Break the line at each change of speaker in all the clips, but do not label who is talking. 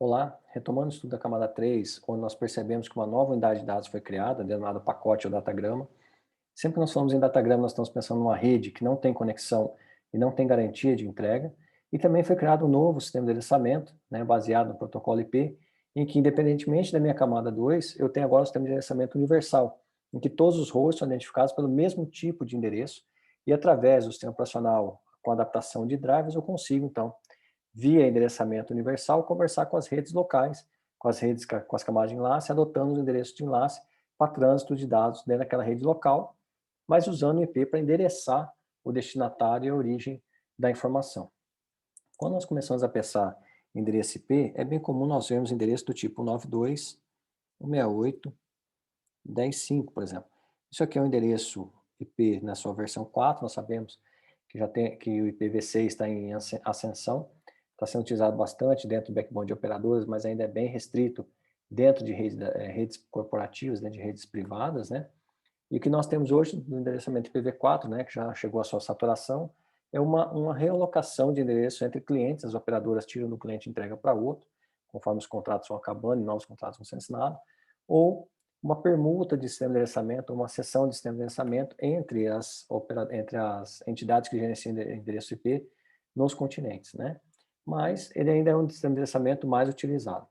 Olá, retomando o estudo da camada 3, onde nós percebemos que uma nova unidade de dados foi criada, denominada pacote ou datagrama. Sempre que nós falamos em datagrama, nós estamos pensando numa rede que não tem conexão e não tem garantia de entrega. E também foi criado um novo sistema de endereçamento, baseado no protocolo IP, em que, independentemente da minha camada 2, eu tenho agora um sistema de endereçamento universal, em que todos os hosts são identificados pelo mesmo tipo de endereço, e através do sistema operacional com adaptação de drivers, eu consigo, então, via endereçamento universal, conversar com as redes locais, com as redes, com as camadas de enlace, adotando os endereços de enlace para trânsito de dados dentro daquela rede local, mas usando o IP para endereçar o destinatário e a origem da informação. Quando nós começamos a pensar em endereço IP, é bem comum nós vermos endereço do tipo 92.168.10.5, por exemplo. Isso aqui é um endereço IP na sua versão 4, nós sabemos que já tem que o IPv6 está em ascensão, está sendo utilizado bastante dentro do backbone de operadores, mas ainda é bem restrito dentro de redes corporativas, dentro de redes privadas, né? E o que nós temos hoje no endereçamento IPv4, que já chegou à sua saturação, é uma realocação de endereço entre clientes, as operadoras tiram do cliente e entregam para outro, conforme os contratos vão acabando e novos contratos vão sendo assinados, ou uma permuta de sistema de endereçamento, uma seção de sistema de endereçamento entre as entidades que gerenciam endereço IP nos continentes, né? Mas ele ainda é um sistema de endereçamento mais utilizado.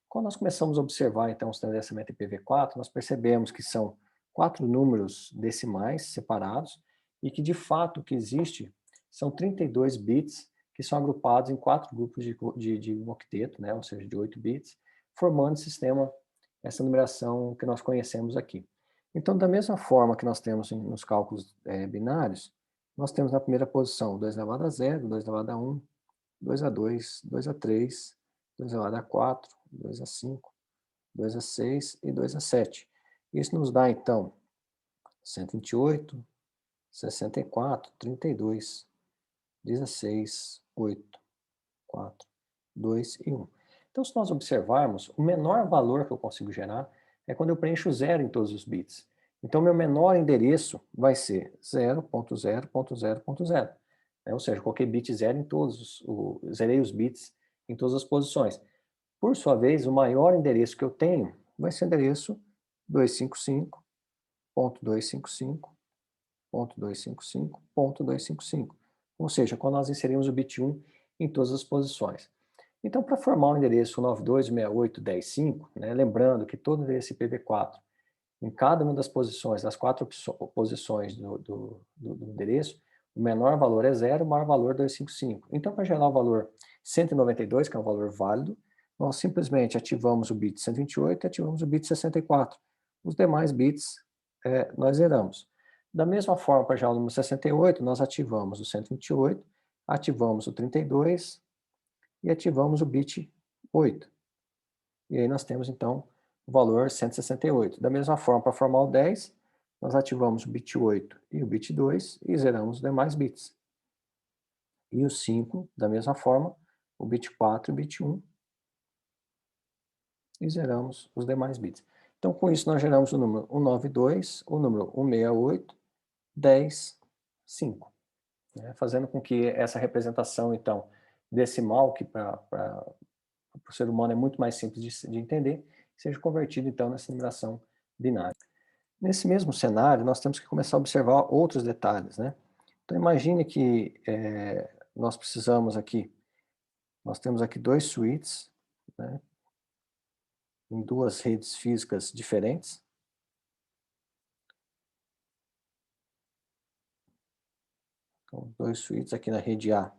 Quando nós começamos a observar, então, o sistema de endereçamento IPv4, nós percebemos que são 4 números decimais separados e que, de fato, o que existe são 32 bits que são agrupados em 4 grupos de um octeto, ou seja, de 8 bits, formando esse sistema, essa numeração que nós conhecemos aqui. Então, da mesma forma que nós temos nos cálculos binários, nós temos na primeira posição 2 elevado a 0, 2 elevado a 1, 2 a 2, 2 a 3, 2 elevado a 4, 2 a 5, 2 a 6 e 2 a 7. Isso nos dá, então, 128, 64, 32, 16, 8, 4, 2 e 1. Então, se nós observarmos, o menor valor que eu consigo gerar é quando eu preencho zero em todos os bits. Então, meu menor endereço vai ser 0.0.0.0. Ou seja, eu coloquei bit zero em todos, zerei os bits em todas as posições. Por sua vez, o maior endereço que eu tenho vai ser o endereço 255.255.255.255. Ou seja, quando nós inserimos o bit 1 em todas as posições. Então, para formar o endereço 92.68.10.5, lembrando que todo endereço IPv4, em cada uma das posições, das 4 posições do endereço, o menor valor é 0, o maior valor é 255. Então, para gerar o valor 192, que é um valor válido, nós simplesmente ativamos o bit 128 e ativamos o bit 64. Os demais bits nós zeramos. Da mesma forma, para gerar o número 68, nós ativamos o 128, ativamos o 32 e ativamos o bit 8. E aí nós temos, então, o valor 168. Da mesma forma, para formar o 10, nós ativamos o bit 8 e o bit 2 e zeramos os demais bits. E o 5, da mesma forma, o bit 4 e o bit 1 e zeramos os demais bits. Então, com isso, nós geramos o número 192, o número 168, 10, 5. Fazendo com que essa representação, então, decimal, que para o ser humano é muito mais simples de entender, seja convertido, então, nessa numeração binária. Nesse mesmo cenário, nós temos que começar a observar outros detalhes, né? Então, imagine que nós precisamos aqui, nós temos aqui 2 switches, né, em 2 redes físicas diferentes. Então, 2 switches aqui na rede A,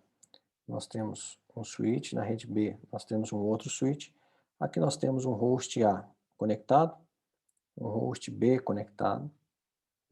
nós temos um switch, na rede B nós temos um outro switch. Aqui nós temos um host A conectado, um host B conectado,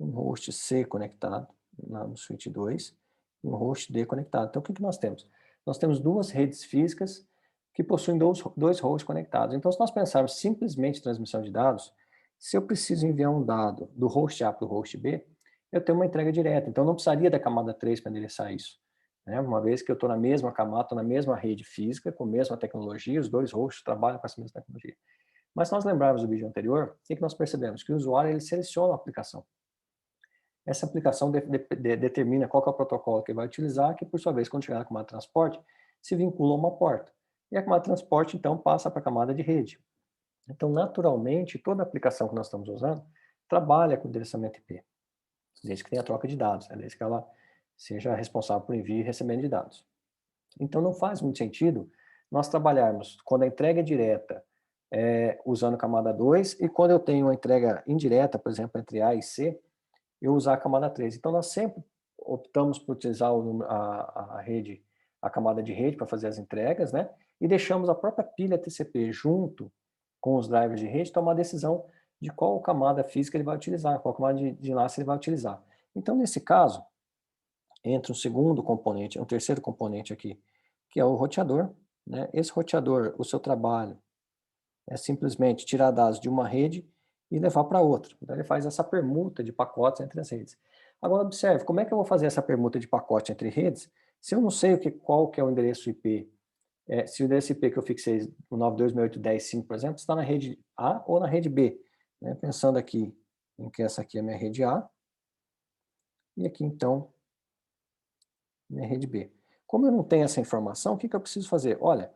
um host C conectado no switch 2 e um host D conectado. Então, o que nós temos? Nós temos 2 redes físicas que possuem dois hosts conectados. Então, se nós pensarmos simplesmente em transmissão de dados, se eu preciso enviar um dado do host A para o host B, eu tenho uma entrega direta. Então, eu não precisaria da camada 3 para endereçar isso. Uma vez que eu estou na mesma camada, estou na mesma rede física, com a mesma tecnologia, os 2 hosts trabalham com essa mesma tecnologia. Mas se nós lembrarmos do vídeo anterior, o que nós percebemos? Que o usuário ele seleciona a aplicação. Essa aplicação determina qual que é o protocolo que ele vai utilizar, que por sua vez, quando chegar na camada de transporte, se vincula a uma porta. e a camada de transporte, então, passa para a camada de rede. Então, naturalmente, toda aplicação que nós estamos usando trabalha com endereçamento IP, desde que tenha troca de dados, né? Desde que ela seja responsável por envio e recebimento de dados. Então, não faz muito sentido nós trabalharmos quando a entrega é direta usando camada 2 e quando eu tenho uma entrega indireta, por exemplo, entre A e C, eu usar a camada 3. Então, nós sempre optamos por utilizar a rede, a camada de rede para fazer as entregas, né? E deixamos a própria pilha TCP junto com os drivers de rede tomar a decisão de qual camada física ele vai utilizar, qual camada de enlace ele vai utilizar. Então, nesse caso, entra um segundo componente, um terceiro componente aqui, que é o roteador, né? Esse roteador, o seu trabalho é simplesmente tirar dados de uma rede e levar para outra. Então ele faz essa permuta de pacotes entre as redes. Agora observe, como é que eu vou fazer essa permuta de pacote entre redes se eu não sei qual que é o endereço IP? Se o endereço IP que eu fixei, o 92.68.10.5, por exemplo, está na rede A ou na rede B. Né? Pensando aqui em que essa aqui é a minha rede A, e aqui então minha rede B. Como eu não tenho essa informação, o que eu preciso fazer? Olha,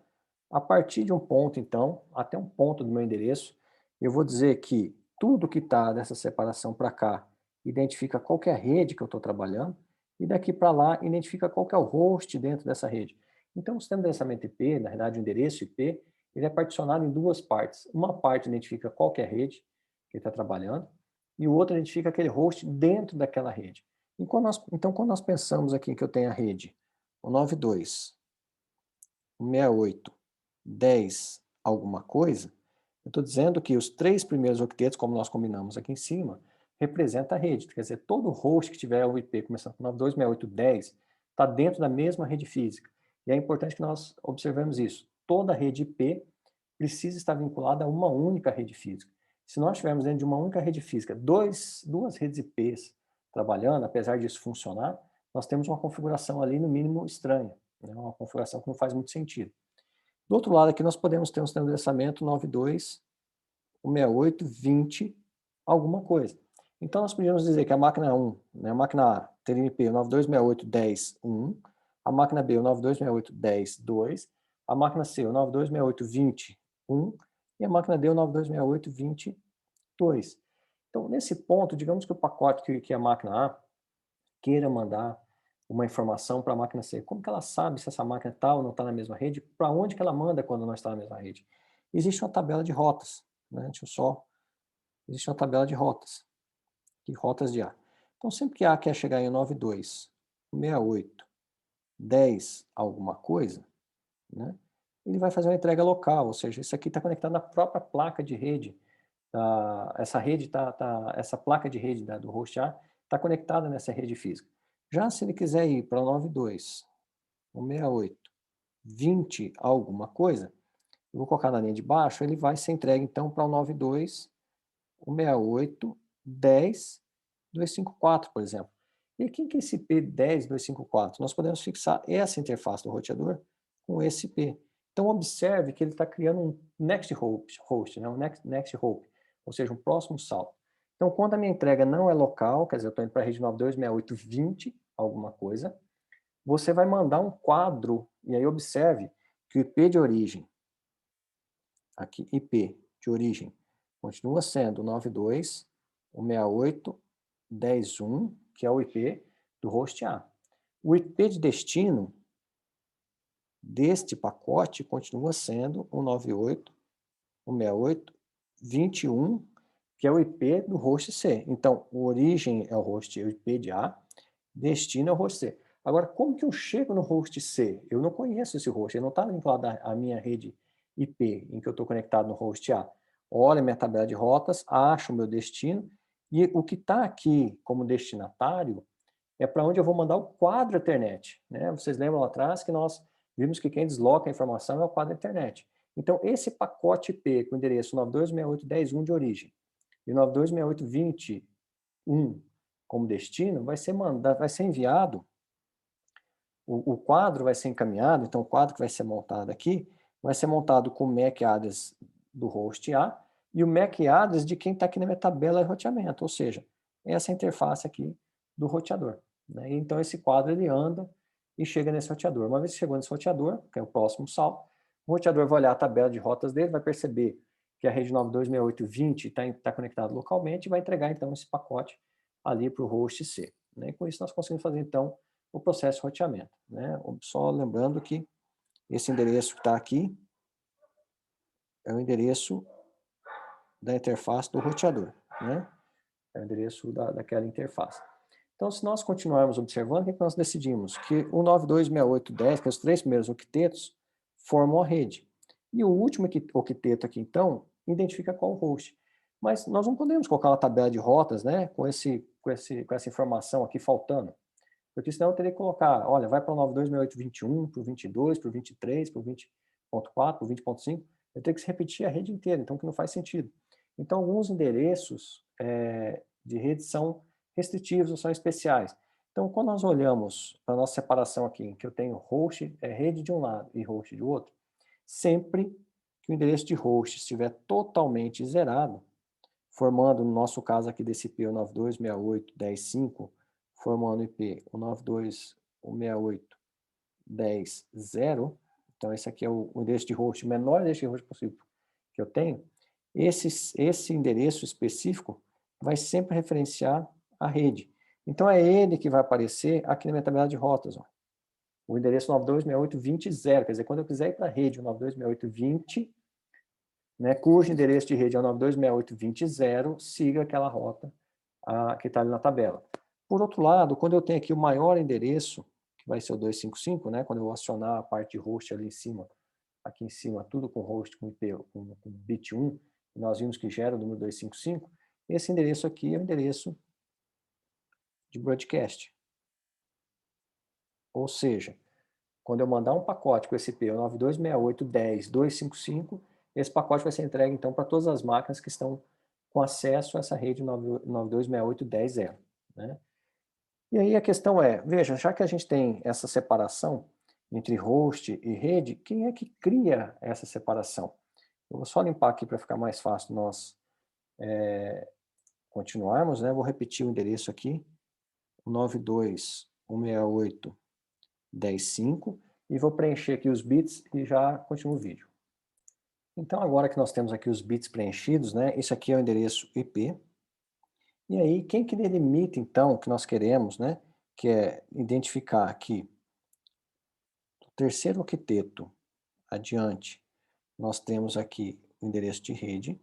a partir de um ponto, então, até um ponto do meu endereço, eu vou dizer que tudo que está dessa separação para cá identifica qual que é a rede que eu estou trabalhando, e daqui para lá identifica qual que é o host dentro dessa rede. Então, o sistema de endereçamento IP, na verdade, o endereço IP, ele é particionado em duas partes. Uma parte identifica qual que é a rede que ele está trabalhando, e o outro identifica aquele host dentro daquela rede. Então, quando nós pensamos aqui que eu tenho a rede, o 92, o 68, 10 alguma coisa, eu estou dizendo que os 3 primeiros octetos, como nós combinamos aqui em cima, representa a rede. Quer dizer, todo host que tiver o IP começando com 92, 68, 10 está dentro da mesma rede física. E é importante que nós observemos isso. Toda rede IP precisa estar vinculada a uma única rede física. Se nós tivermos dentro de uma única rede física duas redes IPs trabalhando, apesar disso funcionar, nós temos uma configuração ali, no mínimo, estranha. Né? Uma configuração que não faz muito sentido. Do outro lado aqui, nós podemos ter um sistema de endereçamento 92, 168, 20, alguma coisa. Então, nós podemos dizer que a máquina 1, né, a máquina A, teria IP 9268.10.1, a máquina B, o 9268.10.2, a máquina C, o 9268.20.1 e a máquina D, o 9268.20.2. Então, nesse ponto, digamos que o pacote que a máquina A queira mandar uma informação para a máquina C. Como que ela sabe se essa máquina está ou não está na mesma rede? Para onde que ela manda quando não está na mesma rede? Existe uma tabela de rotas, né? Existe uma tabela de rotas de A. Então, sempre que A quer chegar em 92, 68, 10 alguma coisa, né? Ele vai fazer uma entrega local, ou seja, isso aqui está conectado na própria placa de rede. Essa placa de rede do host A está conectada nessa rede física. Já se ele quiser ir para o 92, 168, 20 alguma coisa, eu vou colocar na linha de baixo, ele vai ser entregue então para o 92, 168, 10, 254, por exemplo. E quem que é esse IP10, 254? Nós podemos fixar essa interface do roteador com esse IP. Então, observe que ele está criando um next host, né? Um next hop, ou seja, um próximo salto. Então, quando a minha entrega não é local, quer dizer, eu estou indo para a rede 926820, alguma coisa, você vai mandar um quadro, e aí observe que o IP de origem, aqui, IP de origem, continua sendo 92, 168, 10.1, que é o IP do host A. O IP de destino deste pacote continua sendo 198, 168, 21, que é o IP do host C. Então, o origem é o host, o IP de A, destino é o host C. Agora, como que eu chego no host C? Eu não conheço esse host, ele não está vinculado à minha rede IP, em que eu estou conectado no host A. Olha minha tabela de rotas, acho o meu destino, e o que está aqui como destinatário é para onde eu vou mandar o quadro Ethernet. Né? Vocês lembram lá atrás que nós vimos que quem desloca a informação é o quadro Ethernet. Então, esse pacote IP com o endereço 9268.10.1 de origem e 9268.20.1 como destino, vai ser enviado, o quadro vai ser encaminhado, então o quadro que vai ser montado aqui, vai ser montado com o MAC address do host A e o MAC address de quem está aqui na minha tabela de roteamento, ou seja, essa interface aqui do roteador. Né? Então esse quadro ele anda e chega nesse roteador. Uma vez que chegou nesse roteador, que é o próximo salto, O roteador vai olhar a tabela de rotas dele, vai perceber que a rede 926820 está conectada localmente e vai entregar, então, esse pacote ali para o host C. Né? E com isso, nós conseguimos fazer, então, o processo de roteamento. Né? Só lembrando que esse endereço que está aqui é o endereço da interface do roteador. Né? É o endereço daquela interface. Então, se nós continuarmos observando, o que nós decidimos? Que o 926810, que é os 3 primeiros octetos, formam a rede. E o último octeto aqui, então, identifica qual host. Mas nós não podemos colocar uma tabela de rotas, né, com essa informação aqui faltando. Porque senão eu teria que colocar, olha, vai para o 926821, para o 22, para o 23, para o 20.4, para o 20.5. Eu tenho que repetir a rede inteira, então que não faz sentido. Então, alguns endereços de rede são restritivos ou são especiais. Então, quando nós olhamos para a nossa separação aqui, em que eu tenho host, rede de um lado e host do outro, sempre que o endereço de host estiver totalmente zerado, formando, no nosso caso aqui desse IP, o 9268.10.5, formando o IP, o 9268.10.0, então esse aqui é o endereço de host, o menor endereço de host possível que eu tenho, esse endereço específico vai sempre referenciar a rede. Então é ele que vai aparecer aqui na minha tabela de rotas. Ó. O endereço 9268.20.0, quer dizer, quando eu quiser ir para a rede 9268.20, né, cujo endereço de rede é o 9268.20.0, siga aquela rota que está ali na tabela. Por outro lado, quando eu tenho aqui o maior endereço, que vai ser o 255, né, quando eu acionar a parte de host ali em cima, aqui em cima, tudo com host, com IP, com bit 1, nós vimos que gera o número 255, esse endereço aqui é o endereço de broadcast. Ou seja, quando eu mandar um pacote com esse IP, o 9268.10.255, esse pacote vai ser entregue, então, para todas as máquinas que estão com acesso a essa rede 9268.10.0. Né? E aí a questão é, veja, já que a gente tem essa separação entre host e rede, quem é que cria essa separação? Eu vou só limpar aqui para ficar mais fácil nós continuarmos, né? Vou repetir o endereço aqui, 92.168.10.5, e vou preencher aqui os bits e já continuo o vídeo. Então, agora que nós temos aqui os bits preenchidos, né? Esse aqui é o endereço IP. E aí, quem que delimita, então, o que nós queremos, né? Que é identificar aqui o terceiro octeto adiante, nós temos aqui o endereço de rede,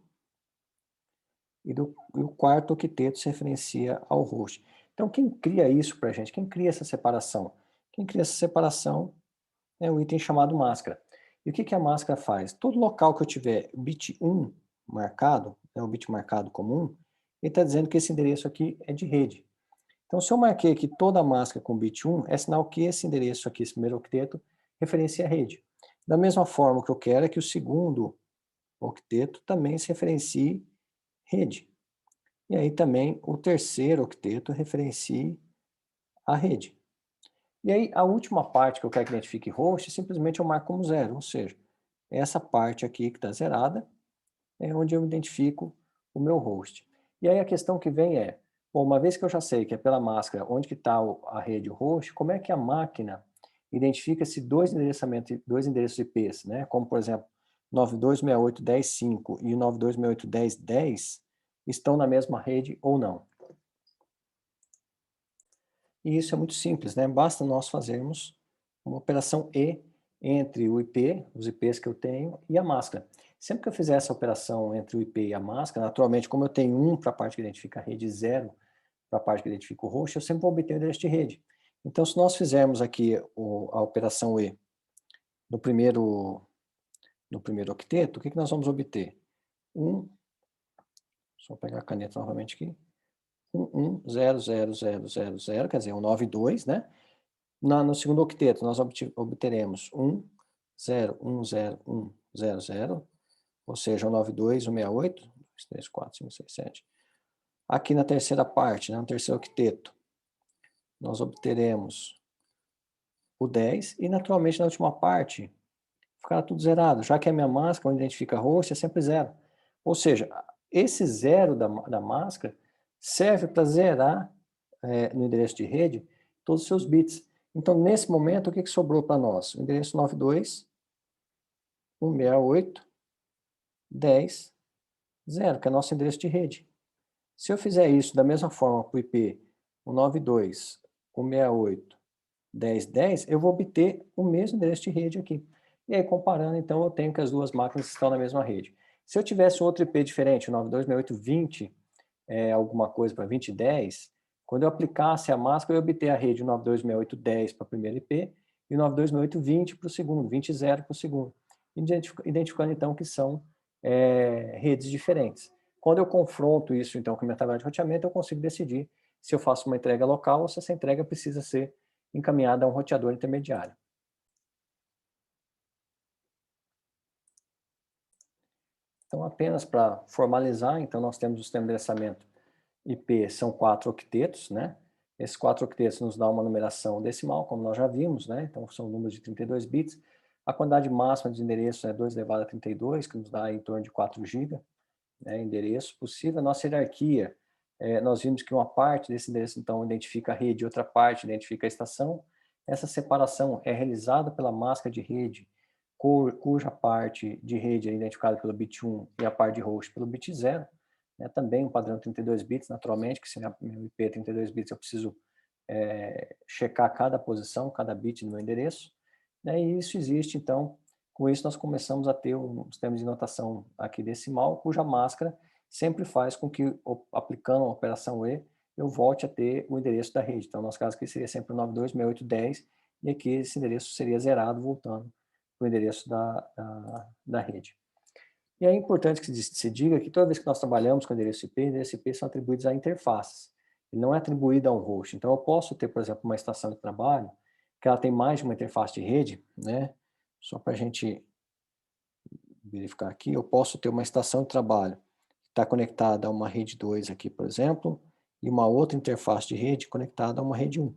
e o quarto octeto se referencia ao host. Então, quem cria isso para a gente? Quem cria essa separação? Quem cria essa separação é o item chamado máscara. E o que a máscara faz? Todo local que eu tiver bit 1 marcado, o bit marcado comum, ele está dizendo que esse endereço aqui é de rede. Então, se eu marquei aqui toda a máscara com bit 1, é sinal que esse endereço aqui, esse primeiro octeto, referencia a rede. Da mesma forma, o que eu quero é que o segundo octeto também se referencie rede. E aí também o terceiro octeto referencie a rede. E aí a última parte que eu quero que identifique host, simplesmente eu marco como zero, ou seja, essa parte aqui que está zerada é onde eu identifico o meu host. E aí a questão que vem é, bom, uma vez que eu já sei que é pela máscara onde que está a rede, o host, como é que a máquina identifica se dois endereços IPs, né? Como por exemplo, 9268.10.5 e o 9268.10.10 estão na mesma rede ou não. E isso é muito simples, né? Basta nós fazermos uma operação E entre o IP, os IPs que eu tenho, e a máscara. Sempre que eu fizer essa operação entre o IP e a máscara, naturalmente, como eu tenho 1 para a parte que identifica a rede e 0 para a parte que identifica o host, eu sempre vou obter o endereço de rede. Então, se nós fizermos aqui a operação E no primeiro octeto, o que nós vamos obter? Só pegar a caneta novamente aqui. 1100000, quer dizer, 192, né? No segundo octeto, nós obteremos 1010100, ou seja, 192, 168, 2, 3, 4, 5, 6, 7. Aqui na terceira parte, né, no terceiro octeto, nós obteremos o 10, e naturalmente na última parte, ficará tudo zerado, já que a minha máscara, onde identifica host, é sempre zero. Ou seja, esse zero da máscara serve para zerar no endereço de rede todos os seus bits. Então, nesse momento, o que sobrou para nós? O endereço 92, 168.10.0, que é nosso endereço de rede. Se eu fizer isso da mesma forma para o IP 192.168.10.10, eu vou obter o mesmo endereço de rede aqui. E aí, comparando, então, eu tenho que as duas máquinas estão na mesma rede. Se eu tivesse outro IP diferente, o 92.68.20, alguma coisa para 20.10, quando eu aplicasse a máscara, eu ia obter a rede 92.68.10 para o primeiro IP e o 92.68.20 para o segundo, 20.0 para o segundo, identificando então que são redes diferentes. Quando eu confronto isso então com a minha tabela de roteamento, eu consigo decidir se eu faço uma entrega local ou se essa entrega precisa ser encaminhada a um roteador intermediário. Então, apenas para formalizar, então nós temos o sistema de endereçamento IP, são 4 octetos, né? Esses 4 octetos nos dão uma numeração decimal, como nós já vimos, né? Então, são números de 32 bits. A quantidade máxima de endereço é 2 elevado a 32, que nos dá em torno de 4 GB, né, endereço possível. A nossa hierarquia, nós vimos que uma parte desse endereço, então, identifica a rede, outra parte identifica a estação. Essa separação é realizada pela máscara de rede, cuja parte de rede é identificada pelo bit 1 e a parte de host pelo bit 0. Também um padrão 32 bits, naturalmente, que se meu IP é 32 bits, eu preciso checar cada posição, cada bit do meu endereço. E isso existe, então, com isso nós começamos a ter um sistema de notação aqui decimal, cuja máscara sempre faz com que, aplicando a operação E, eu volte a ter o endereço da rede. Então, no nosso caso aqui seria sempre o 92.68.10, e aqui esse endereço seria zerado, voltando para o endereço da rede. E é importante que se diga que toda vez que nós trabalhamos com endereço IP são atribuídos a interfaces. Ele não é atribuído a um host. Então, eu posso ter, por exemplo, uma estação de trabalho que ela tem mais de uma interface de rede, né? Só para a gente verificar aqui, eu posso ter uma estação de trabalho que está conectada a uma rede 2 aqui, por exemplo, e uma outra interface de rede conectada a uma rede 1.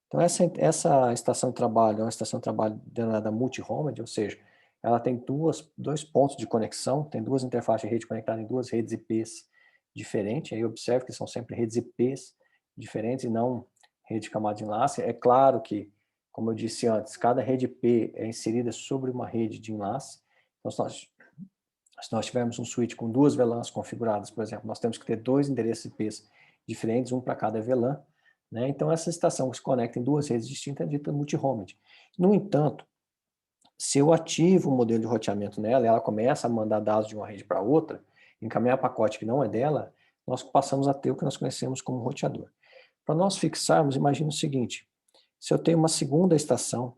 Então, essa estação de trabalho é uma estação de trabalho denominada multi-homed, ou seja, ela tem dois pontos de conexão, tem duas interfaces de rede conectadas em duas redes IPs diferentes. Aí observe que são sempre redes IPs diferentes e não rede de camada de enlace. É claro que, como eu disse antes, cada rede IP é inserida sobre uma rede de enlace. Então, se nós tivermos um switch com duas VLANs configuradas, por exemplo, nós temos que ter dois endereços IPs diferentes, um para cada VLAN. Então, essa estação que se conecta em duas redes distintas é dita multi-homed. No entanto, se eu ativo o modelo de roteamento nela e ela começa a mandar dados de uma rede para outra, encaminhar pacote que não é dela, nós passamos a ter o que nós conhecemos como roteador. Para nós fixarmos, imagine o seguinte: se eu tenho uma segunda estação,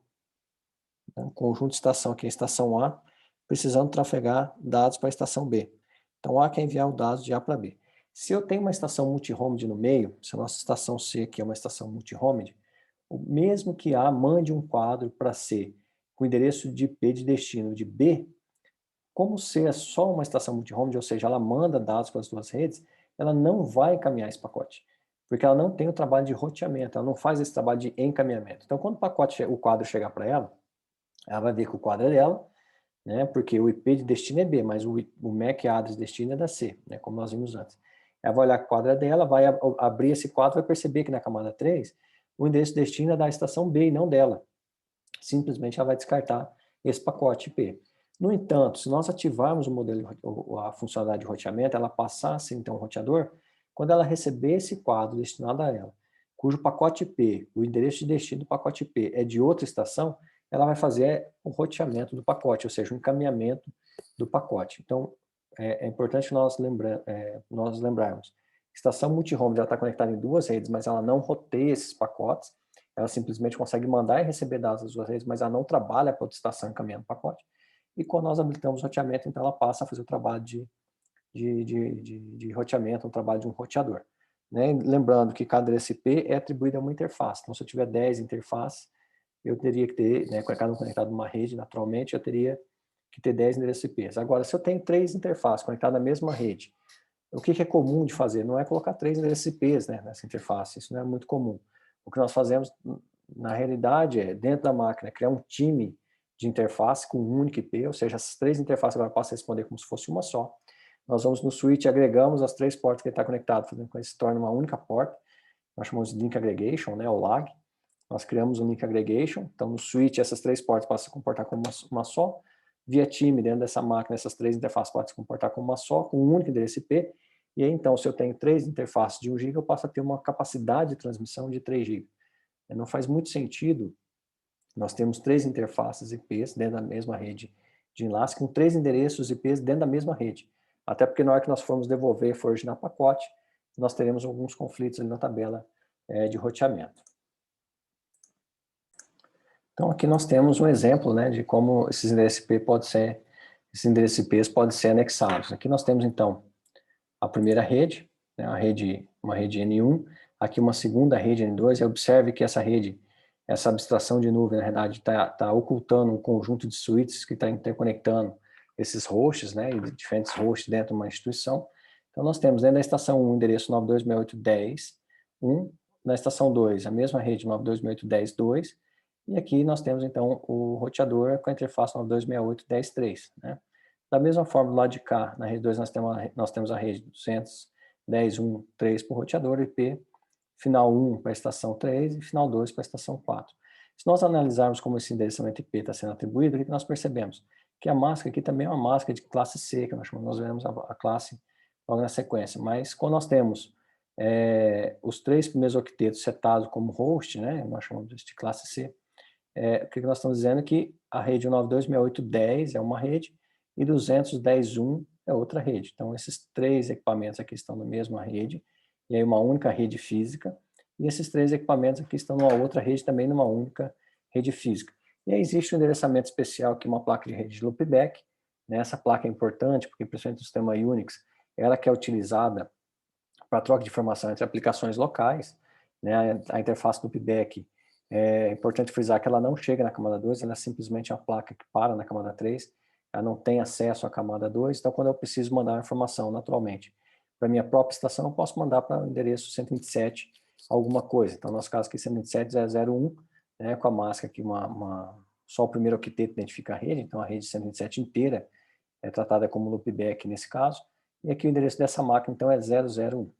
um conjunto de estação aqui, a estação A, precisando trafegar dados para a estação B. Então, A quer enviar os dados de A para B. Se eu tenho uma estação multi-homed no meio, se a nossa estação C aqui é uma estação multi-homed, mesmo que A mande um quadro para C com o endereço de IP de destino de B, como C é só uma estação multi-homed, ou seja, ela manda dados para as duas redes, ela não vai encaminhar esse pacote, porque ela não tem o trabalho de roteamento, ela não faz esse trabalho de encaminhamento. Então, quando o quadro chegar para ela vai ver que o quadro é dela, porque o IP de destino é B, mas o MAC address destino é da C, como nós vimos antes. Ela vai olhar que o quadro é dela, vai abrir esse quadro, vai perceber que na camada 3, o endereço destino é da estação B e não dela. Simplesmente ela vai descartar esse pacote IP. No entanto, se nós ativarmos o modelo, a funcionalidade de roteamento, ela passar a ser então um roteador, quando ela receber esse quadro destinado a ela, cujo pacote IP, o endereço de destino do pacote IP é de outra estação, ela vai fazer o roteamento do pacote, ou seja, o encaminhamento do pacote. Então, é importante nós lembrarmos. Estação multi-home já está conectada em duas redes, mas ela não roteia esses pacotes, ela simplesmente consegue mandar e receber dados das duas redes, mas ela não trabalha para outra estação encaminhando o pacote. E quando nós habilitamos o roteamento, então ela passa a fazer o trabalho de roteamento, um trabalho de um roteador. Lembrando que cada endereço IP é atribuído a uma interface. Então, se eu tiver 10 interfaces, eu teria que ter, cada um conectado numa rede, naturalmente, eu teria que ter 10 endereços IPs. Agora, se eu tenho 3 interfaces conectadas na mesma rede, o que é comum de fazer? Não é colocar 3 endereços IPs nessa interface, isso não é muito comum. O que nós fazemos, na realidade, é, dentro da máquina, criar um time de interface com um único IP, ou seja, essas 3 interfaces agora passam a responder como se fosse uma só. Nós vamos no switch, agregamos as 3 portas que ele está conectado, fazendo com que ele se torne uma única porta. Nós chamamos de link aggregation, ou lag. Nós criamos um link aggregation, então no switch essas 3 portas passam a comportar como uma só. via time dentro dessa máquina, essas 3 interfaces podem se comportar como uma só, com um único endereço IP, e aí então, se eu tenho 3 interfaces de 1 GB, eu passo a ter uma capacidade de transmissão de 3 GB. Não faz muito sentido nós temos 3 interfaces IPs dentro da mesma rede de enlace, com 3 endereços IPs dentro da mesma rede. Até porque na hora que nós formos devolver, for originar pacote, nós teremos alguns conflitos ali na tabela de roteamento. Então aqui nós temos um exemplo, né, de como esses endereços IPs podem ser anexados. Aqui nós temos então a primeira rede, né, uma rede N1, aqui uma segunda rede N2, e observe que essa rede, essa abstração de nuvem, na verdade, está ocultando um conjunto de switches que está interconectando esses hosts, né, e diferentes hosts dentro de uma instituição. Então nós temos dentro da estação 1 o endereço 9268.10.1, na estação 2 a mesma rede 9268.10.2, e aqui nós temos então o roteador com a interface 9268.10.3, né. Da mesma forma, do lado de cá, na rede 2, nós temos a rede 210.1.3 para o roteador IP, final 1 para a estação 3 e final 2 para a estação 4. Se nós analisarmos como esse endereçamento IP está sendo atribuído, o que nós percebemos? Que a máscara aqui também é uma máscara de classe C, que nós veremos a classe logo na sequência. Mas quando nós temos os 3 primeiros octetos setados como host, né, nós chamamos de classe C, o que nós estamos dizendo é que a rede 192.68.10 é uma rede e 210.1 é outra rede. Então, esses 3 equipamentos aqui estão na mesma rede, e aí uma única rede física, e esses 3 equipamentos aqui estão numa outra rede, também numa única rede física. E aí existe um endereçamento especial aqui, uma placa de rede de loopback, né? Essa placa é importante, porque principalmente no sistema Unix, ela que é utilizada para troca de informação entre aplicações locais, né? A interface loopback, é importante frisar que ela não chega na camada 2, ela é simplesmente a placa que para na camada 3, ela não tem acesso à camada 2, então quando eu preciso mandar uma informação naturalmente para a minha própria estação, eu posso mandar para o endereço 127 alguma coisa. Então, no nosso caso aqui, 127.0.0.1, né, com a máscara aqui, só o primeiro octeto identifica a rede, então a rede 127 inteira é tratada como loopback nesse caso, e aqui o endereço dessa máquina, então, é 0.0.1.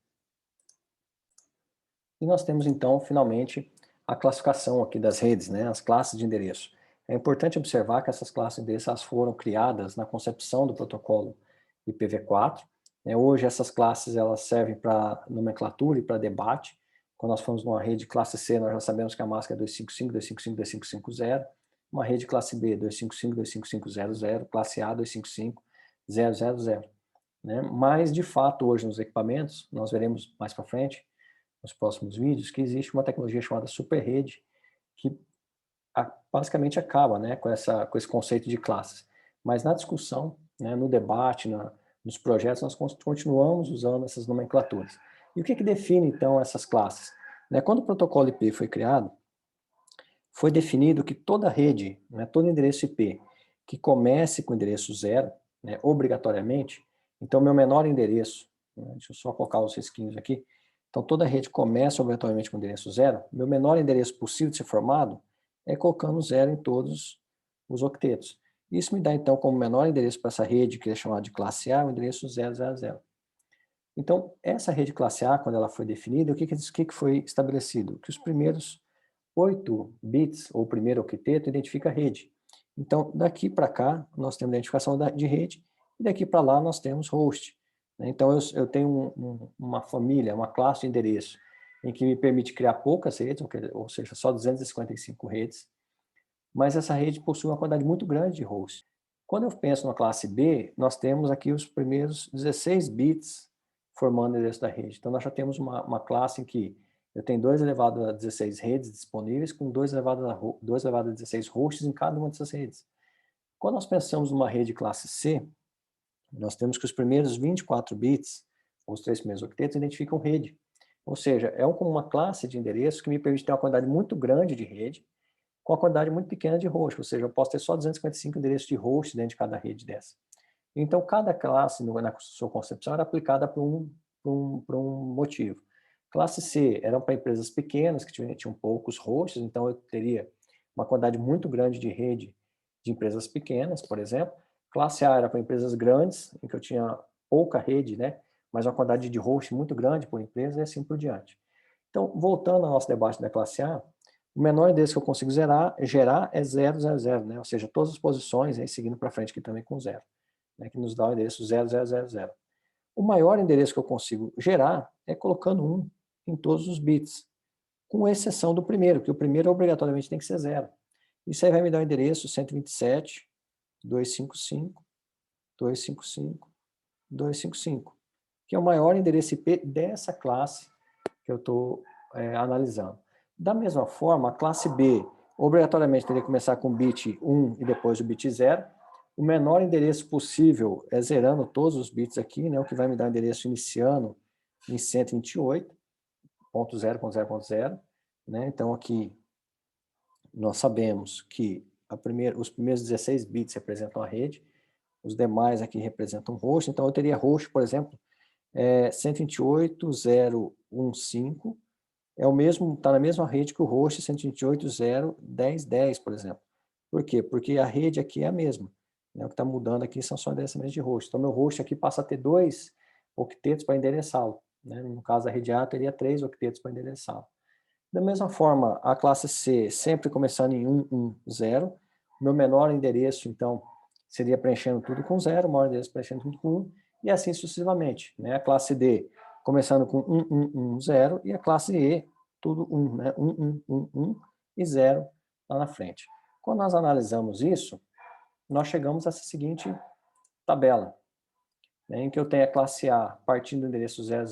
E nós temos, então, finalmente, a classificação aqui das redes, né, as classes de endereço. É importante observar que essas classes de endereço elas foram criadas na concepção do protocolo IPv4. Hoje, essas classes elas servem para nomenclatura e para debate. Quando nós formos numa rede classe C, nós já sabemos que a máscara é 255, 255, 2550. Uma rede classe B, 255, 25500, classe A, 255, 000. Né? Mas, de fato, hoje nos equipamentos, nós veremos mais para frente, nos próximos vídeos, que existe uma tecnologia chamada superrede, que basicamente acaba, né, com esse conceito de classes. Mas na discussão, né, no debate, nos projetos, nós continuamos usando essas nomenclaturas. E o que define, então, essas classes? Né, quando o protocolo IP foi criado, foi definido que toda rede, né, todo endereço IP que comece com endereço 0, né, obrigatoriamente, então meu menor endereço, né, deixa eu só colocar os risquinhos aqui, então toda rede começa obrigatoriamente com endereço 0, meu menor endereço possível de ser formado é colocando 0 em todos os octetos. Isso me dá então como menor endereço para essa rede, que é chamada de classe A, o endereço 000. Então, essa rede classe A, quando ela foi definida, o que foi estabelecido? Que os primeiros 8 bits, ou o primeiro octeto, identifica a rede. Então, daqui para cá, nós temos a identificação de rede, e daqui para lá nós temos host. Então, eu tenho uma família, uma classe de endereço, em que me permite criar poucas redes, ou seja, só 255 redes, mas essa rede possui uma quantidade muito grande de hosts. Quando eu penso na classe B, nós temos aqui os primeiros 16 bits formando o endereço da rede. Então, nós já temos uma classe em que eu tenho 2 elevado a 16 redes disponíveis, com 2 elevado a 16 hosts em cada uma dessas redes. Quando nós pensamos numa rede classe C, nós temos que os primeiros 24 bits, ou os 3 primeiros octetos, identificam rede. Ou seja, é como uma classe de endereço que me permite ter uma quantidade muito grande de rede, com uma quantidade muito pequena de host, ou seja, eu posso ter só 255 endereços de host dentro de cada rede dessa. Então, cada classe, na sua concepção, era aplicada por um motivo. Classe C eram para empresas pequenas, que tinham poucos hosts, então eu teria uma quantidade muito grande de rede de empresas pequenas, por exemplo. Classe A era para empresas grandes, em que eu tinha pouca rede, né, mas uma quantidade de host muito grande por empresa, e assim por diante. Então, voltando ao nosso debate da classe A, O menor endereço que eu consigo gerar é 000, né? Ou seja, todas as posições, aí seguindo para frente aqui também com 0, né? Que nos dá o endereço 0000. O maior endereço que eu consigo gerar é colocando 1 em todos os bits, com exceção do primeiro, que o primeiro obrigatoriamente tem que ser 0. Isso aí vai me dar o endereço 127.255.255.255, que é o maior endereço IP dessa classe que eu estou analisando. Da mesma forma, a classe B obrigatoriamente teria que começar com o bit 1 e depois o bit 0. O menor endereço possível é zerando todos os bits aqui, né, o que vai me dar o endereço iniciando em 128.0.0.0, né? Então aqui nós sabemos que os primeiros 16 bits representam a rede, os demais aqui representam o host, então eu teria host, por exemplo, 128.0.1.5, é o mesmo, está na mesma rede que o host 128.0.10.10, por exemplo. Por quê? Porque a rede aqui é a mesma, né? O que está mudando aqui são só endereçamentos de host. Então, meu host aqui passa a ter 2 octetos para endereçá-lo, né? No caso, a rede A teria 3 octetos para endereçá-lo. Da mesma forma, a classe C, sempre começando em 110, meu menor endereço, então, seria preenchendo tudo com 0, o maior endereço preenchendo tudo com 1, e assim sucessivamente, né? A classe D, começando com 1110, e a classe E, tudo 1, né? 1111 e 0 lá na frente. Quando nós analisamos isso, nós chegamos a essa seguinte tabela, né, em que eu tenho a classe A partindo do endereço 000,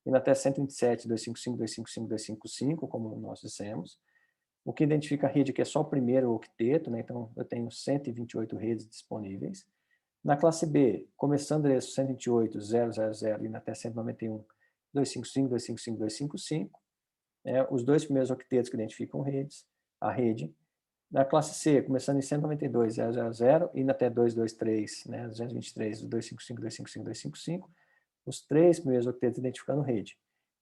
indo até 127.255.255.255, como nós dissemos, o que identifica a rede que é só o primeiro octeto, né, então eu tenho 128 redes disponíveis. Na classe B, começando do endereço 128.000, indo até 191.255.255.255, os dois primeiros octetos que identificam a rede. Na classe C, começando em 192.000, indo até 223, né, 223, 255, 255, 255, os 3 primeiros octetos identificando rede.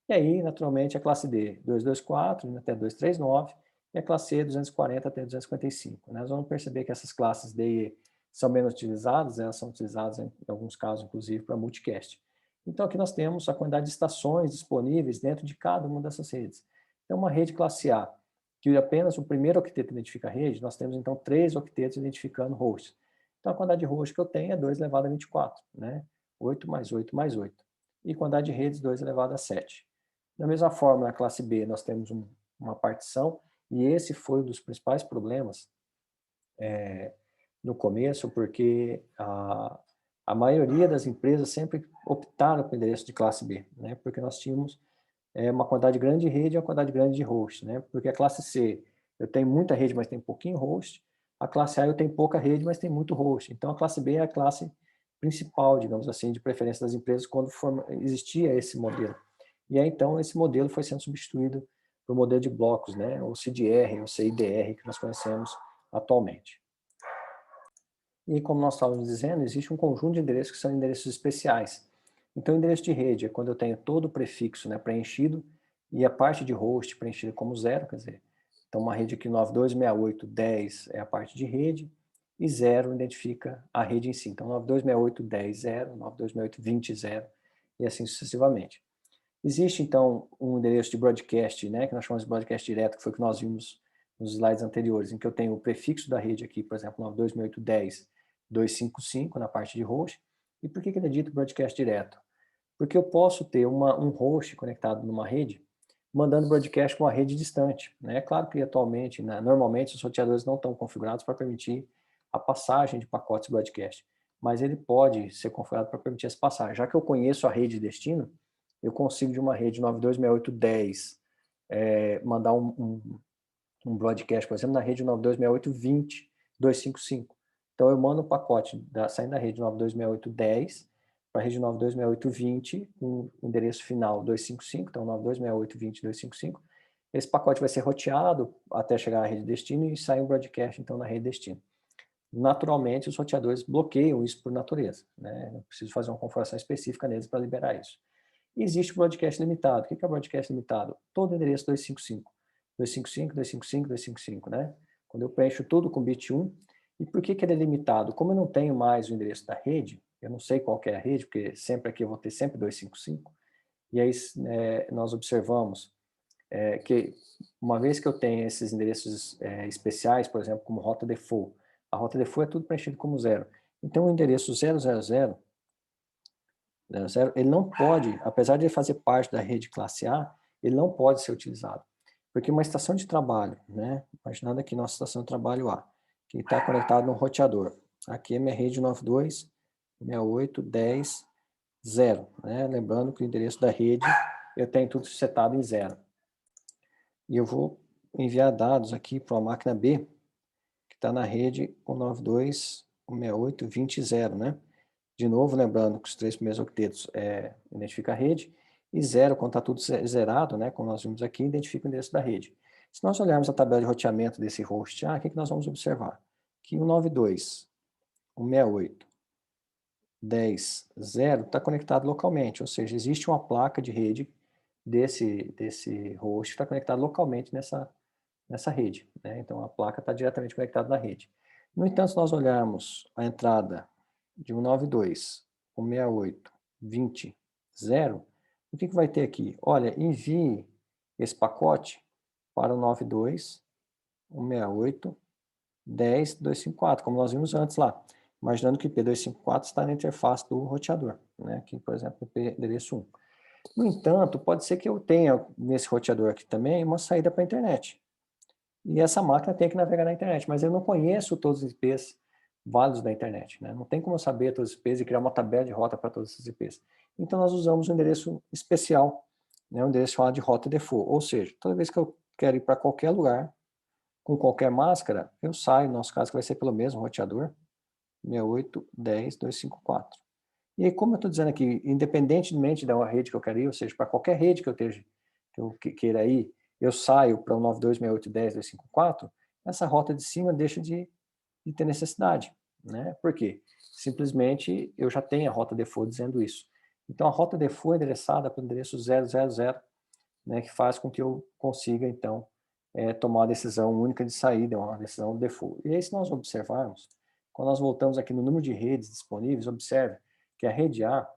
E aí, naturalmente, a classe D, 224, indo até 239, e a classe E, 240 até 255. Né? Nós vamos perceber que essas classes D e E são menos utilizadas, elas são utilizadas, em alguns casos, inclusive, para multicast. Então, aqui nós temos a quantidade de estações disponíveis dentro de cada uma dessas redes. Então, uma rede classe A, que apenas o primeiro octeto identifica a rede, nós temos, então, 3 octetos identificando hosts. Então, a quantidade de hosts que eu tenho é 2 elevado a 24, né? 8 mais 8 mais 8. E quantidade de redes, 2 elevado a 7. Da mesma forma, na classe B, nós temos uma partição, e esse foi um dos principais problemas no começo, porque a maioria das empresas sempre optaram pelo endereço de classe B, né? Porque nós tínhamos uma quantidade grande de rede e uma quantidade grande de host, né? Porque a classe C, eu tenho muita rede, mas tem pouquinho host. A classe A, eu tenho pouca rede, mas tem muito host. Então, a classe B é a classe principal, digamos assim, de preferência das empresas quando existia esse modelo. E aí, então, esse modelo foi sendo substituído por modelo de blocos, né? O CDR, o CIDR, que nós conhecemos atualmente. E como nós estávamos dizendo, existe um conjunto de endereços que são endereços especiais. Então, o endereço de rede é quando eu tenho todo o prefixo, né, preenchido e a parte de host preenchida como 0, quer dizer, então uma rede aqui 9268.10 é a parte de rede e 0 identifica a rede em si. Então, 9268.10.0, 9268.20.0 e assim sucessivamente. Existe, então, um endereço de broadcast, né, que nós chamamos de broadcast direto, que foi o que nós vimos nos slides anteriores, em que eu tenho o prefixo da rede aqui, por exemplo, 9268.10.255 na parte de host. E por que ele é dito broadcast direto? Porque eu posso ter um host conectado numa rede, mandando broadcast para uma rede distante. Né? É claro que atualmente, né, normalmente, os roteadores não estão configurados para permitir a passagem de pacotes broadcast, mas ele pode ser configurado para permitir essa passagem. Já que eu conheço a rede de destino, eu consigo de uma rede 9268.10 mandar um broadcast, por exemplo, na rede 9268.20.255. Então, eu mando um pacote saindo da rede 9268.10 para a rede 9268.20, com o endereço final 255, então 9268.20.255. Esse pacote vai ser roteado até chegar à rede destino e sai um broadcast, então, na rede destino. Naturalmente, os roteadores bloqueiam isso por natureza, né? Eu preciso fazer uma configuração específica neles para liberar isso. E existe o broadcast limitado. O que é o broadcast limitado? Todo endereço 255. 255, 255, 255, né? Quando eu preencho tudo com bit 1. E por que ele é limitado? Como eu não tenho mais o endereço da rede, eu não sei qual que é a rede, porque sempre aqui eu vou ter sempre 255, e aí nós observamos que uma vez que eu tenho esses endereços especiais, por exemplo, como rota default, a rota default é tudo preenchido como zero. Então, o endereço 000, ele não pode, apesar de ele fazer parte da rede classe A, ele não pode ser utilizado. Porque uma estação de trabalho, né? Imaginando aqui nossa estação de trabalho A, que está conectado no roteador. Aqui é minha rede 92.68.10.0, né? Lembrando que o endereço da rede eu tenho tudo setado em 0. E eu vou enviar dados aqui para uma máquina B, que está na rede 192.168.20.0, né? De novo, lembrando que os 3 primeiros octetos identifica a rede, e 0, quando está tudo zerado, né, como nós vimos aqui, identifica o endereço da rede. Se nós olharmos a tabela de roteamento desse host A, o que nós vamos observar? Que o 92.168.10.0 está conectado localmente, ou seja, existe uma placa de rede desse host que está conectado localmente nessa rede, né? Então, a placa está diretamente conectada na rede. No entanto, se nós olharmos a entrada de 192.168.20.0, o que vai ter aqui? Olha, envie esse pacote para o 92.168.10.254, como nós vimos antes lá. Imaginando que o IP254 está na interface do roteador, né? Aqui, por exemplo, o IP endereço 1. No entanto, pode ser que eu tenha nesse roteador aqui também uma saída para a internet. E essa máquina tem que navegar na internet, mas eu não conheço todos os IPs válidos da internet, né? Não tem como eu saber todos os IPs e criar uma tabela de rota para todos esses IPs. Então, nós usamos um endereço especial, né? Um endereço chamado de rota default, ou seja, toda vez que eu quero ir para qualquer lugar, com qualquer máscara, eu saio, no nosso caso, que vai ser pelo mesmo roteador, 68.10.254. E aí, como eu estou dizendo aqui, independentemente da rede que eu quero ir, ou seja, para qualquer rede que eu queira ir, eu saio para o 92.68.10.254, essa rota de cima deixa de ter necessidade, né? Por quê? Simplesmente eu já tenho a rota default dizendo isso. Então, a rota default é endereçada para o endereço 000, né, que faz com que eu consiga, então, tomar a decisão única de saída, uma decisão default. E aí, se nós observarmos, quando nós voltamos aqui no número de redes disponíveis, observe que a rede A,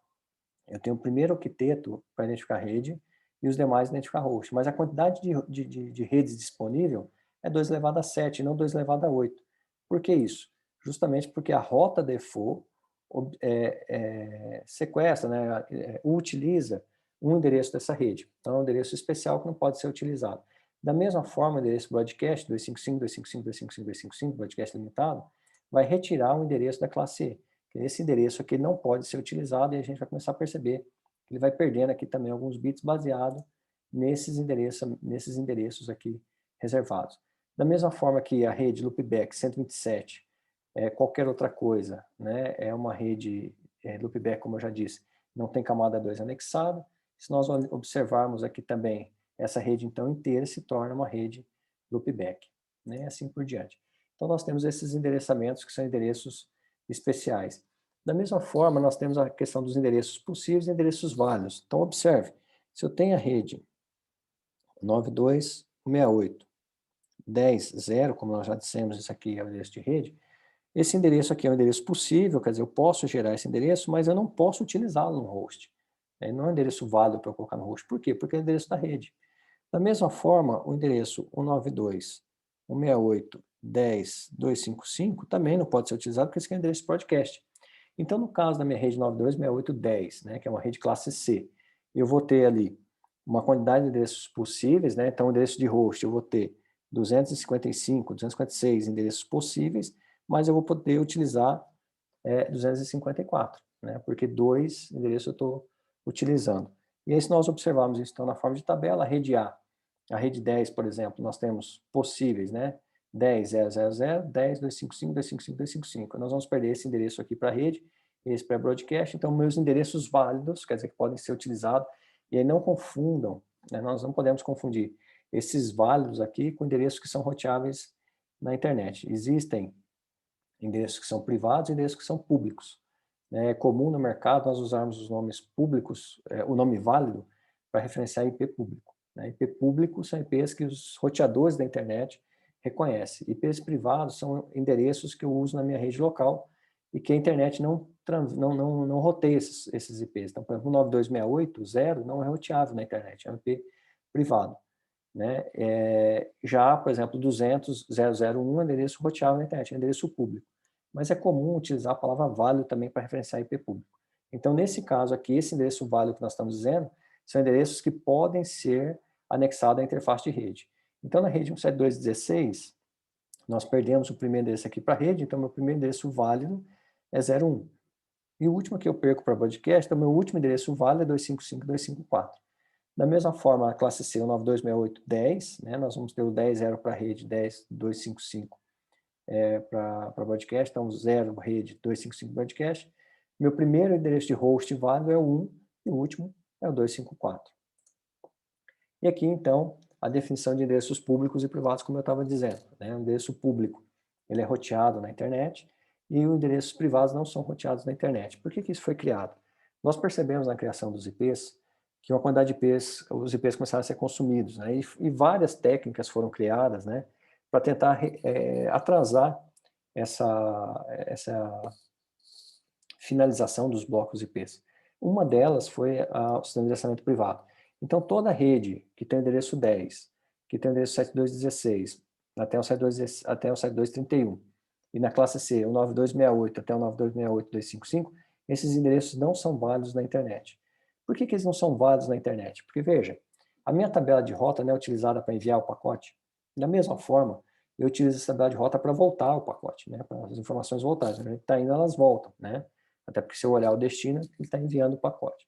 eu tenho o primeiro octeto para identificar a rede e os demais identificar host, mas a quantidade de redes disponível é 2 elevado a 7, não 2 elevado a 8. Por que isso? Justamente porque a rota default sequestra, né, utiliza um endereço dessa rede. Então, é um endereço especial que não pode ser utilizado. Da mesma forma, o endereço broadcast 255.255.255.255, broadcast limitado, vai retirar o endereço da classe E. Esse endereço aqui não pode ser utilizado e a gente vai começar a perceber que ele vai perdendo aqui também alguns bits baseado nesses endereços aqui reservados. Da mesma forma que a rede loopback 127 qualquer outra coisa, né? É uma rede loopback, como eu já disse, não tem camada 2 anexada. Se nós observarmos aqui também, essa rede então inteira se torna uma rede loopback, né? E assim por diante. Então nós temos esses endereçamentos que são endereços especiais. Da mesma forma, nós temos a questão dos endereços possíveis e endereços válidos. Então observe, se eu tenho a rede 92.168.10.0, como nós já dissemos, isso aqui é o endereço de rede, esse endereço aqui é um endereço possível, quer dizer, eu posso gerar esse endereço, mas eu não posso utilizá-lo no host. Não é um endereço válido para eu colocar no host. Por quê? Porque é o endereço da rede. Da mesma forma, o endereço 192.168.10.255 também não pode ser utilizado, porque esse aqui é o endereço podcast. Então, no caso da minha rede 92.168.10, né, que é uma rede classe C, eu vou ter ali uma quantidade de endereços possíveis, né? Então, o endereço de host eu vou ter 255, 256 endereços possíveis, mas eu vou poder utilizar 254, né? Porque 2 endereços eu estou utilizando. E aí, se nós observarmos isso então, na forma de tabela, a rede 10, por exemplo, nós temos possíveis, né? 10.0.0.0, 10.255, 255, 255. Nós vamos perder esse endereço aqui para a rede, esse para broadcast, então meus endereços válidos, quer dizer, que podem ser utilizados, e aí não confundam, né? Nós não podemos confundir esses válidos aqui com endereços que são roteáveis na internet. Existem endereços que são privados e endereços que são públicos. É comum no mercado nós usarmos os nomes públicos, o nome válido, para referenciar IP público. IP público são IPs que os roteadores da internet reconhecem. IPs privados são endereços que eu uso na minha rede local e que a internet não roteia esses IPs. Então, por exemplo, o 92.68.0 não é roteável na internet, é um IP privado. né? Já, por exemplo, 200.001 é endereço roteável na internet, é endereço público. Mas é comum utilizar a palavra válido também para referenciar IP público. Então, nesse caso aqui, esse endereço válido que nós estamos dizendo, são endereços que podem ser anexados à interface de rede. Então, na rede 172.16, nós perdemos o primeiro endereço aqui para a rede, então meu primeiro endereço válido é 01. E o último que eu perco para broadcast, então meu último endereço válido é 255.254. Da mesma forma, a classe C, o 9268.10, né, nós vamos ter o 10.0 para a rede, 10.255 para broadcast, então 0 rede, 255 broadcast. Meu primeiro endereço de host válido é o 1 e o último é o 254. E aqui, então, a definição de endereços públicos e privados, como eu estava dizendo. Né? O endereço público ele é roteado na internet e os endereços privados não são roteados na internet. Por que isso foi criado? Nós percebemos na criação dos IPs que uma quantidade de IPs, os IPs começaram a ser consumidos, né? E várias técnicas foram criadas, né, para tentar atrasar essa finalização dos blocos IPs. Uma delas foi o sistema de acionamento privado. Então, toda rede que tem o endereço 10, que tem o endereço 7216, até o 7231, e na classe C, o 9268 até o 9268.255, esses endereços não são válidos na internet. Por que eles não são válidos na internet? Porque, veja, a minha tabela de rota não é utilizada para enviar o pacote. Da mesma forma, eu utilizo essa tabela de rota para voltar o pacote, né? Para as informações voltarem. A gente está indo, elas voltam, né? Até porque se eu olhar o destino, ele está enviando o pacote.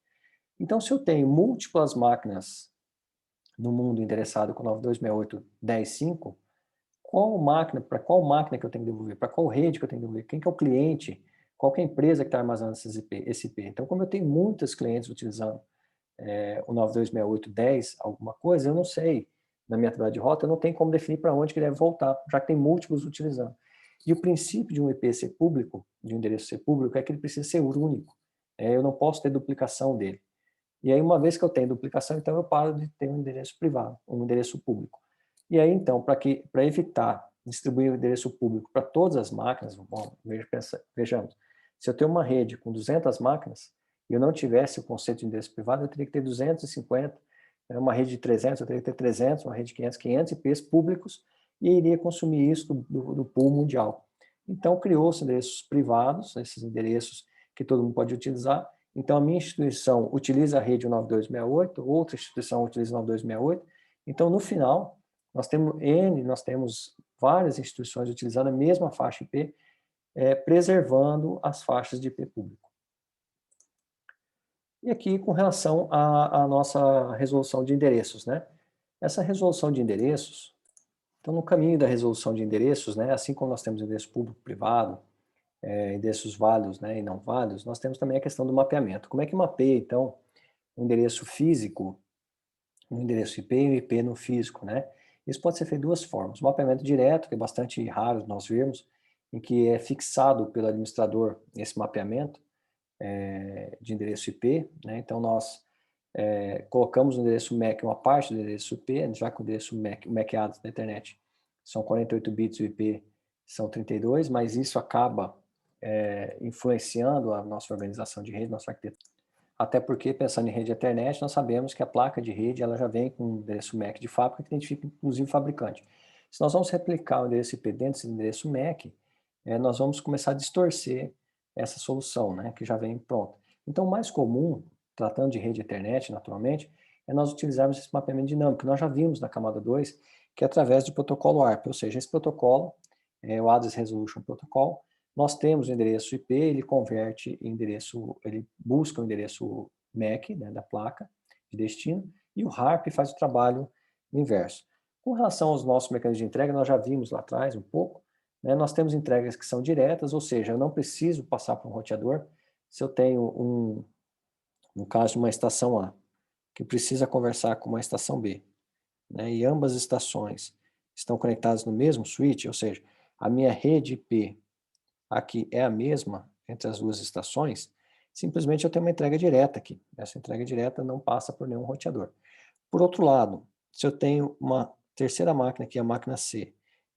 Então, se eu tenho múltiplas máquinas no mundo endereçado com 9268.10.5, para qual máquina que eu tenho que devolver? Para qual rede que eu tenho que devolver? Quem que é o cliente? Qual que é a empresa que está armazenando esse IP? Então, como eu tenho muitos clientes utilizando o 9268.10, alguma coisa, eu não sei. Na minha tabela de rota, eu não tenho como definir para onde que ele deve voltar, já que tem múltiplos utilizando. E o princípio de um IP ser público, de um endereço ser público, é que ele precisa ser único. Eu não posso ter duplicação dele. E aí, uma vez que eu tenho duplicação, então eu paro de ter um endereço privado, um endereço público. E aí, então, para evitar distribuir o endereço público para todas as máquinas, bom, vejamos, se eu tenho uma rede com 200 máquinas e eu não tivesse o conceito de endereço privado, eu teria que ter 250, uma rede de 300, eu teria que ter 300, uma rede de 500 IPs públicos e iria consumir isso do pool mundial. Então, criou-se endereços privados, esses endereços que todo mundo pode utilizar. Então, a minha instituição utiliza a rede 9268, outra instituição utiliza 9268. Então, no final, nós temos várias instituições utilizando a mesma faixa IP, preservando as faixas de IP público. E aqui, com relação à nossa resolução de endereços, né? Essa resolução de endereços, então, no caminho da resolução de endereços, né, assim como nós temos endereço público-privado, endereços válidos, né, e não válidos, nós temos também a questão do mapeamento. Como é que mapeia, então, um endereço físico, um endereço IP e um IP no físico, né? Isso pode ser feito de duas formas. O mapeamento direto, que é bastante raro nós vermos, em que é fixado pelo administrador esse mapeamento de endereço IP, né? Então, nós colocamos o endereço MAC uma parte do endereço IP, já que o endereço MAC, o MAC address da internet são 48 bits e o IP são 32, mas isso acaba influenciando a nossa organização de rede, nossa arquitetura. Até porque, pensando em rede Ethernet, nós sabemos que a placa de rede ela já vem com um endereço MAC de fábrica que identifica inclusive o fabricante. Se nós vamos replicar o endereço IP dentro desse endereço MAC, nós vamos começar a distorcer essa solução, né, que já vem pronta. Então, o mais comum, tratando de rede Ethernet, naturalmente, é nós utilizarmos esse mapeamento dinâmico, que nós já vimos na camada 2, que é através do protocolo ARP, ou seja, esse protocolo, o Address Resolution Protocol, nós temos o endereço IP, ele converte em endereço, ele busca o endereço MAC, né, da placa de destino, e o HARP faz o trabalho inverso. Com relação aos nossos mecanismos de entrega, nós já vimos lá atrás um pouco, né, nós temos entregas que são diretas, ou seja, eu não preciso passar por um roteador. Se eu tenho no caso de uma estação A, que precisa conversar com uma estação B, né, e ambas as estações estão conectadas no mesmo switch, ou seja, a minha rede IP aqui é a mesma entre as duas estações, simplesmente eu tenho uma entrega direta aqui. Essa entrega direta não passa por nenhum roteador. Por outro lado, se eu tenho uma terceira máquina aqui, a máquina C,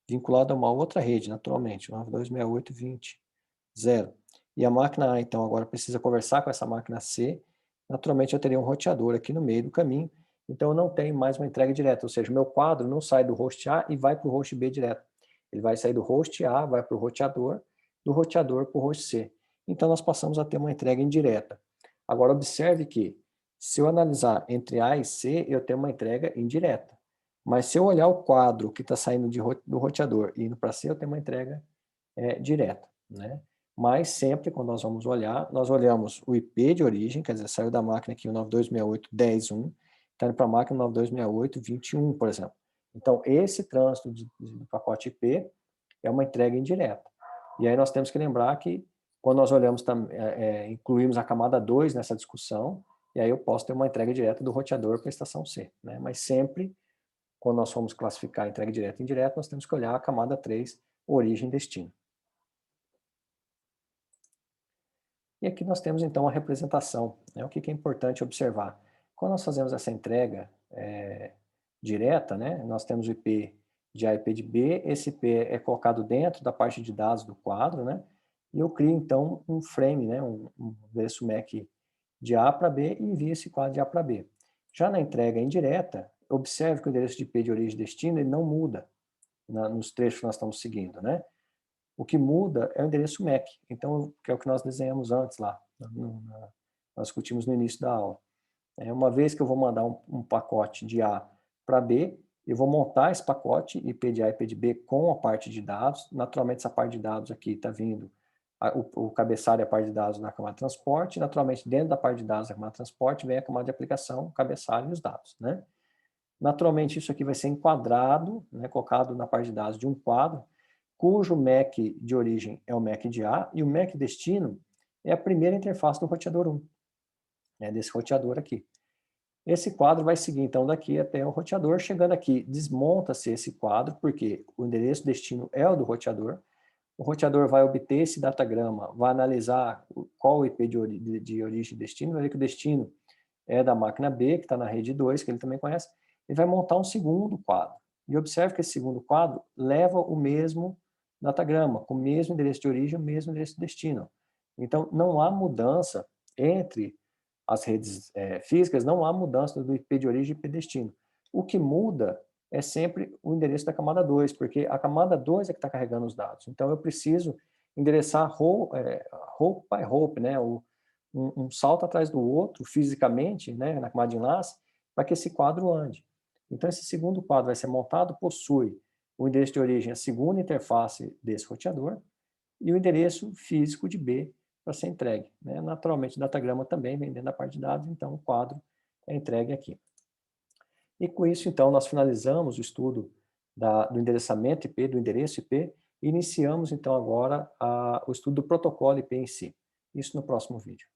vinculada a uma outra rede, naturalmente, 9268.20.0, e a máquina A, então, agora precisa conversar com essa máquina C, naturalmente eu teria um roteador aqui no meio do caminho, Então eu não tenho mais uma entrega direta, ou seja, o meu quadro não sai do host A e vai para o host B direto. Ele vai sair do host A, vai para o roteador, do roteador para o host C. Então nós passamos a ter uma entrega indireta. Agora observe que, se eu analisar entre A e C, eu tenho uma entrega indireta. Mas se eu olhar o quadro que está saindo do roteador e indo para C, eu tenho uma entrega direta, né? Mas sempre, quando nós vamos olhar, nós olhamos o IP de origem, quer dizer, saiu da máquina aqui o 9268.10.1, está indo para a máquina 9268.21, por exemplo. Então, esse trânsito do pacote IP é uma entrega indireta. E aí nós temos que lembrar que, quando nós olhamos, incluímos a camada 2 nessa discussão, e aí eu posso ter uma entrega direta do roteador para a estação C, né? Mas sempre, quando nós formos classificar entrega direta e indireta, nós temos que olhar a camada 3, origem e destino. E aqui nós temos então a representação, né? O que é importante observar? Quando nós fazemos essa entrega direta, né, nós temos o IP de A e IP de B, esse IP é colocado dentro da parte de dados do quadro, né, e eu crio então um frame, né, um endereço MAC de A para B e envio esse quadro de A para B. Já na entrega indireta, observe que o endereço de IP de origem e destino ele não muda nos trechos que nós estamos seguindo, né? O que muda é o endereço MAC, então, que é o que nós desenhamos antes lá, nós discutimos no início da aula. Uma vez que eu vou mandar um pacote de A para B, eu vou montar esse pacote IP de A e IP de B com a parte de dados. Naturalmente, essa parte de dados aqui está vindo, o cabeçalho é a parte de dados da camada de transporte, naturalmente, dentro da parte de dados da camada de transporte, vem a camada de aplicação, o cabeçalho e os dados, né? Naturalmente, isso aqui vai ser enquadrado, né, colocado na parte de dados de um quadro, cujo MAC de origem é o MAC de A, e o MAC destino é a primeira interface do roteador 1, né, desse roteador aqui. Esse quadro vai seguir, então, daqui até o roteador. Chegando aqui, desmonta-se esse quadro, porque o endereço destino é o do roteador. O roteador vai obter esse datagrama, vai analisar qual o IP de origem e destino, vai ver que o destino é da máquina B, que está na rede 2, que ele também conhece. Ele vai montar um segundo quadro. E observe que esse segundo quadro leva o mesmo datagrama, com o mesmo endereço de origem, o mesmo endereço de destino. Então, não há mudança entre as redes físicas, não há mudança do IP de origem e IP de destino. O que muda é sempre o endereço da camada 2, porque a camada 2 é que está carregando os dados. Então, eu preciso endereçar hope by hope, né? Um salto atrás do outro, fisicamente, né? Na camada de enlace, para que esse quadro ande. Então, esse segundo quadro vai ser montado, possui o endereço de origem, a segunda interface desse roteador, e o endereço físico de B para ser entregue, né? Naturalmente, o datagrama também vem dentro da parte de dados, então o quadro é entregue aqui. E com isso, então, nós finalizamos o estudo do endereçamento IP, do endereço IP, e iniciamos, então, agora o estudo do protocolo IP em si. Isso no próximo vídeo.